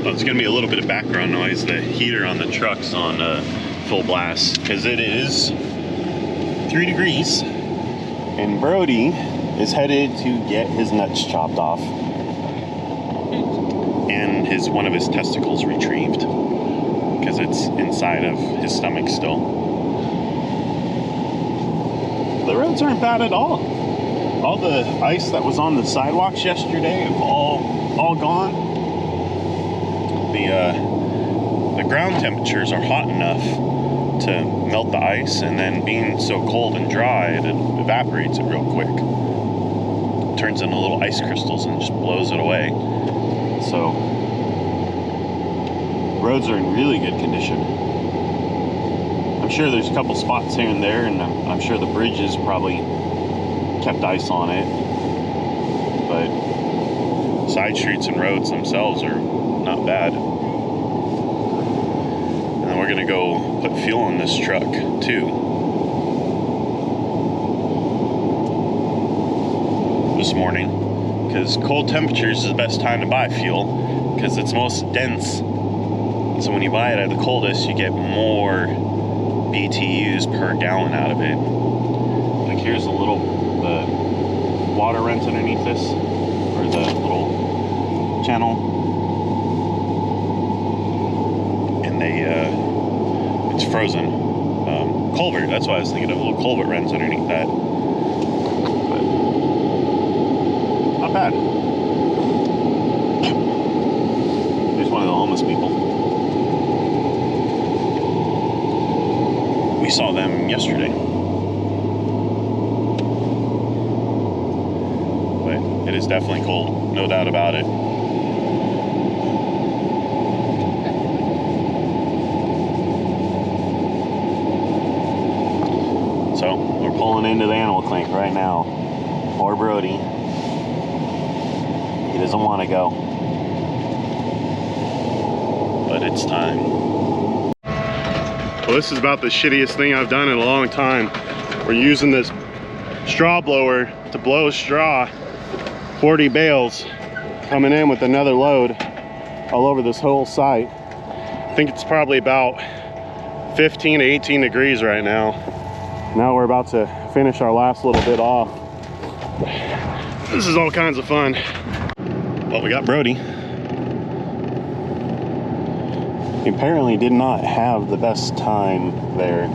There's going to be a little bit of background noise. The heater on the truck's on full blast because it is 3 degrees. And Brody is headed to get his nuts chopped off and one of his testicles retrieved because it's inside of his stomach still. The roads aren't bad at all. All the ice that was on the sidewalks yesterday have all gone. The ground temperatures are hot enough to melt the ice, and then being so cold and dry, it evaporates it real quick. It turns into little ice crystals and just blows it away. So, roads are in really good condition. I'm sure there's a couple spots here and there, and I'm sure the bridges probably kept ice on it. But side streets and roads themselves are not bad. And we're gonna go put fuel in this truck too. This morning, because cold temperatures is the best time to buy fuel because it's most dense. So when you buy it at the coldest, you get more BTUs per gallon out of it. Like here's the water runs underneath this, or the little channel. It's frozen culvert. That's why I was thinking of a little culvert runs underneath that. But not bad. There's one of the homeless people. We saw them yesterday. But it is definitely cold, no doubt about it. So, we're pulling into the animal clinic right now. Poor Brody. He doesn't want to go. But it's time. Well, this is about the shittiest thing I've done in a long time. We're using this straw blower to blow straw. 40 bales coming in with another load all over this whole site. I think it's probably about 15 to 18 degrees right now. Now we're about to finish our last little bit off. This is all kinds of fun. Well, we got Brody. He apparently did not have the best time there,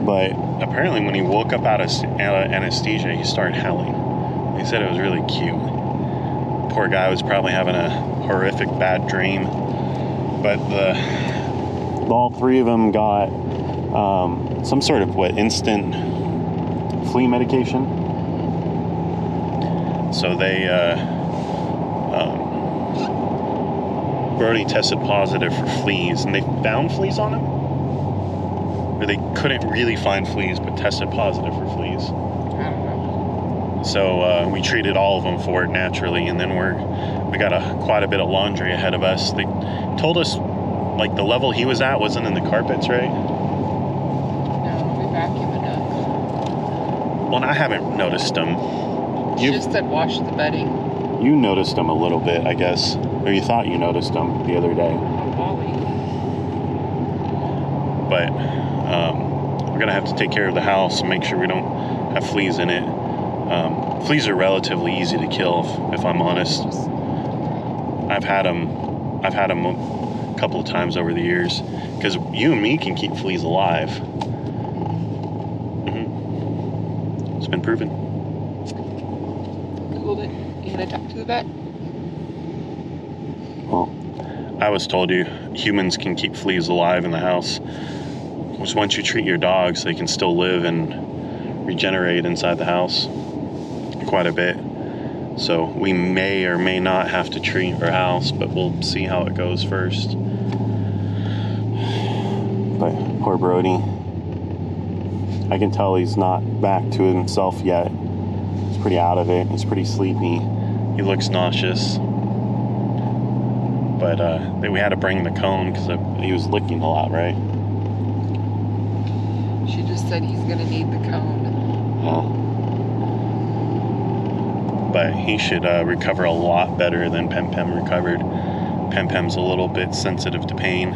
but apparently when he woke up out of anesthesia, he started howling. He said it was really cute. Poor guy was probably having a horrific bad dream. But all three of them got some sort of instant flea medication. So they Brody tested positive for fleas, and they found fleas on him, or they couldn't really find fleas but tested positive for fleas. I don't know. So we treated all of them for it naturally, and then we got quite a bit of laundry ahead of us. They told us like the level he was at wasn't in the carpets, right? Vacuum it up. Well, I haven't noticed them. You just said wash the bedding. You noticed them a little bit, I guess. Or you thought you noticed them the other day. But we're going to have to take care of the house and make sure we don't have fleas in it. Fleas are relatively easy to kill, if I'm honest. I've had them a couple of times over the years. Because you and me can keep fleas alive. It's been proven. Googled it. You gonna talk to the vet? Well, I was told humans can keep fleas alive in the house. Which once you treat your dogs, they can still live and regenerate inside the house quite a bit. So we may or may not have to treat our house, but we'll see how it goes first. But poor Brody. I can tell he's not back to himself yet. He's pretty out of it. He's pretty sleepy. He looks nauseous. But we had to bring the cone because he was licking a lot, right? She just said he's going to need the cone. But he should recover a lot better than Pem recovered. Pem-Pem's a little bit sensitive to pain.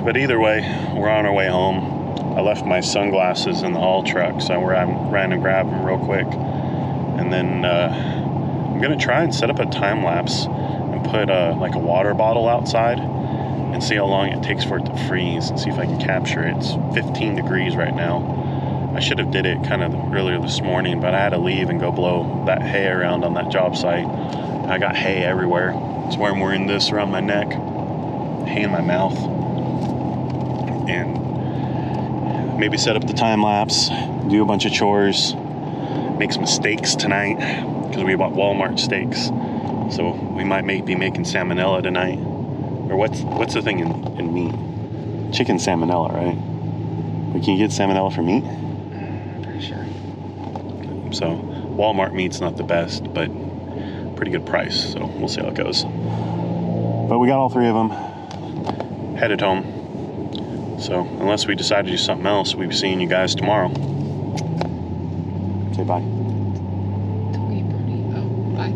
But either way, we're on our way home. I left my sunglasses in the haul truck, so I ran and grabbed them real quick. And then I'm gonna try and set up a time lapse and put like a water bottle outside and see how long it takes for it to freeze and see if I can capture it. It's 15 degrees right now. I should have did it kind of earlier this morning, but I had to leave and go blow that hay around on that job site. I got hay everywhere. That's why I'm wearing this around my neck, hay in my mouth. And maybe set up the time lapse, do a bunch of chores, make some steaks tonight, because we bought Walmart steaks. So we might be making salmonella tonight. Or what's the thing in meat? Chicken salmonella, right? But can you get salmonella for meat? Pretty sure. So Walmart meat's not the best, but pretty good price. So we'll see how it goes. But we got all 3 of them. Headed home. So unless we decide to do something else, we'll be seeing you guys tomorrow. Say bye. Brody. Oh, bye.